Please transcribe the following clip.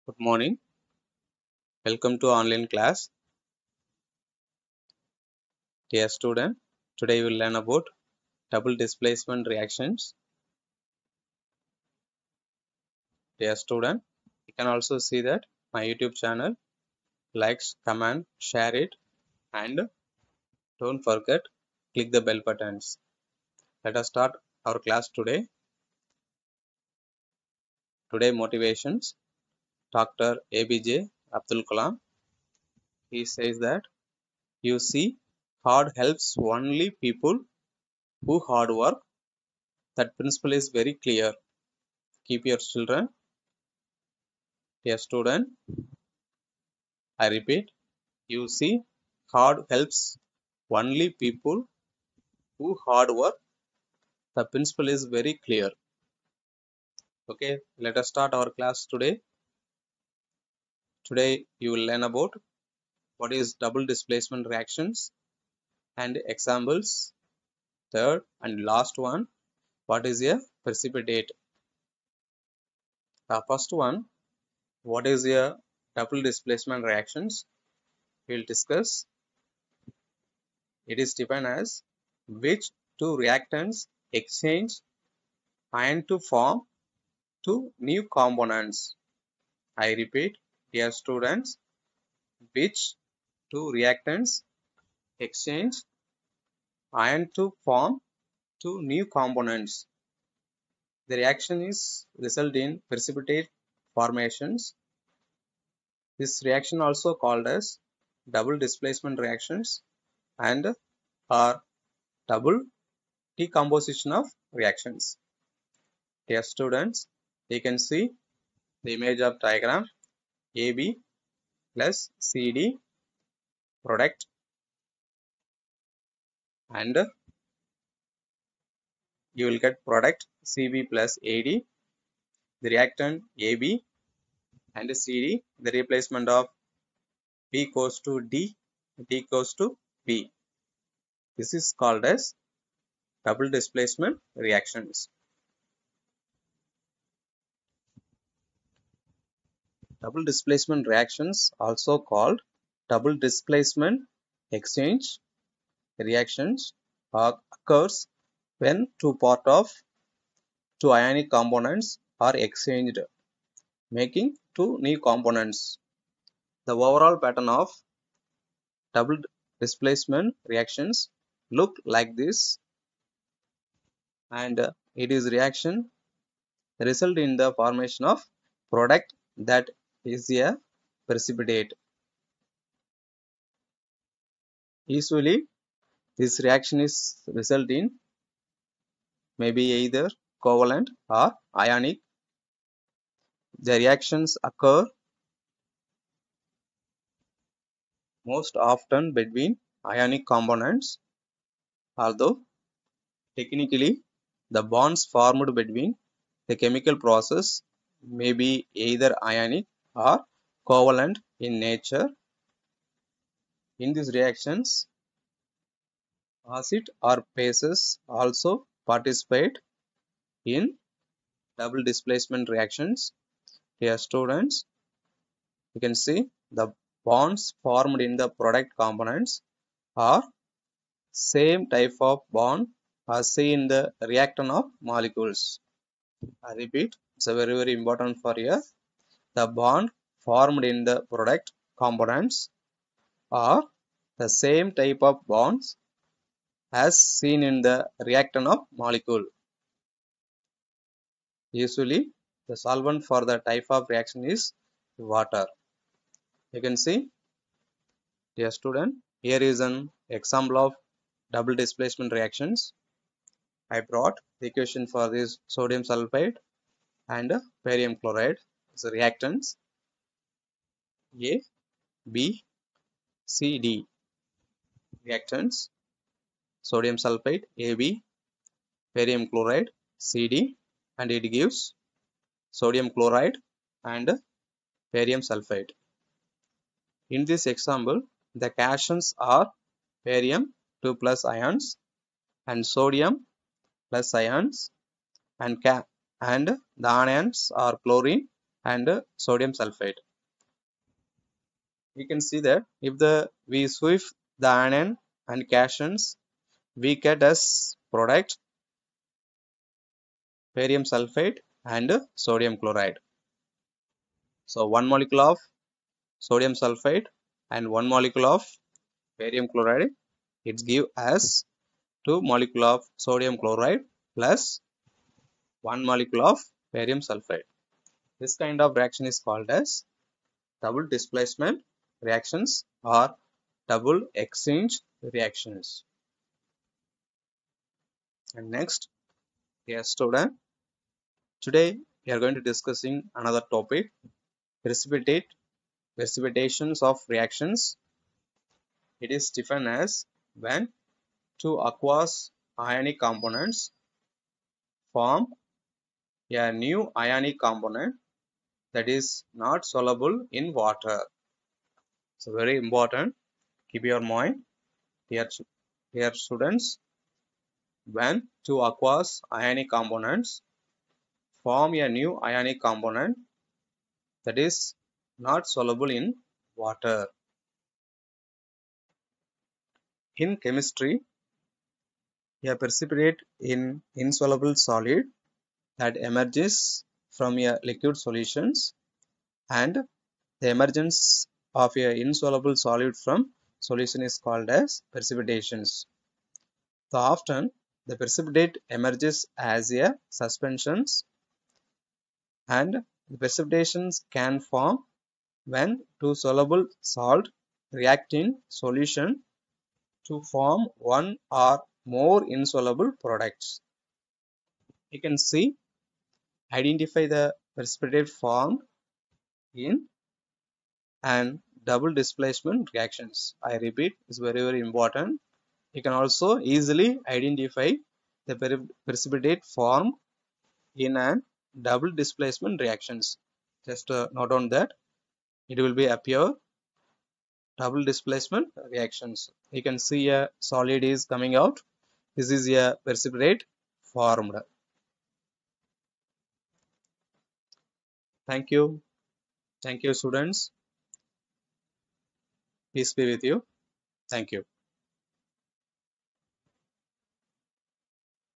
Good morning. Welcome to online class. Dear student, today we will learn about double displacement reactions. Dear student, you can also see that my YouTube channel. Likes, comment, share it, and don't forget click the bell buttons. Let us start our class today. Today motivations. Dr. ABJ Abdul Kalam. He says that you see, hard helps only people who hard work. That principle is very clear. Keep your children. Dear student, I repeat, you see, hard helps only people who hard work. The principle is very clear. Okay, let us start our class today. Today you will learn about what is double displacement reactions and examples. Third and last one, what is a precipitate? The first one, what is a double displacement reactions? We will discuss. It is defined as which two reactants exchange ion to form two new components. I repeat, dear students, which two reactants exchange ion to form two new components. The reaction is result in precipitate formations. This reaction also called as double displacement reactions and or double decomposition of reactions. Dear students, you can see the image of diagram AB plus CD product and you will get product CB plus AD, the reactant AB and CD, the replacement of B goes to D, D goes to B. This is called as double displacement reactions. Double displacement reactions also called double displacement exchange reactions occurs when two ionic components are exchanged, making two new components. The overall pattern of double displacement reactions look like this, and it is reaction result in the formation of product that is a precipitate. Usually this reaction is result in maybe either covalent or ionic. The reactions occur most often between ionic components, although technically the bonds formed between the chemical process may be either ionic or covalent in nature. In these reactions, acid or bases also participate in double displacement reactions. Here students, you can see the bonds formed in the product components are same type of bond as seen in the reactant of molecules. I repeat, it's a very important for you. The bond formed in the product components are the same type of bonds as seen in the reactant of molecule. Usually the solvent for the type of reaction is water. You can see, dear student, here is an example of double displacement reactions. I brought the equation for this sodium sulfide and barium chloride as reactants A, B, C, D. Reactants sodium sulfide AB, barium chloride CD, and it gives sodium chloride and barium sulfide. In this example, the cations are barium 2 plus ions and sodium plus ions, and the anions are chlorine and sodium sulfate. We can see that if we sweep the anion and cations, we get as product barium sulfate and sodium chloride. So 1 molecule of sodium sulfate and 1 molecule of barium chloride, it give as 2 molecule of sodium chloride plus 1 molecule of barium sulfate. This kind of reaction is called as double displacement reactions or double exchange reactions. And next, dear student, today we are going to discussing another topic, precipitations of reactions. It is defined as when two aqueous ionic components form a new ionic component that is not soluble in water. So very important, keep your mind, dear students, when two aqueous ionic components form a new ionic component that is not soluble in water. In chemistry, a precipitate in insoluble solid that emerges from a liquid solutions, and the emergence of a insoluble solid from solution is called as precipitations. So often the precipitate emerges as a suspensions, and the precipitations can form when two soluble salt react in solution to form one or more insoluble products. You can see, identify the precipitate formed in and double displacement reactions. I repeat, is very important. You can also easily identify the precipitate formed in an double displacement reactions. Just note on that, it will be appear double displacement reactions. You can see a solid is coming out. This is a precipitate formed. Thank you. Thank you, students. Peace be with you. Thank you.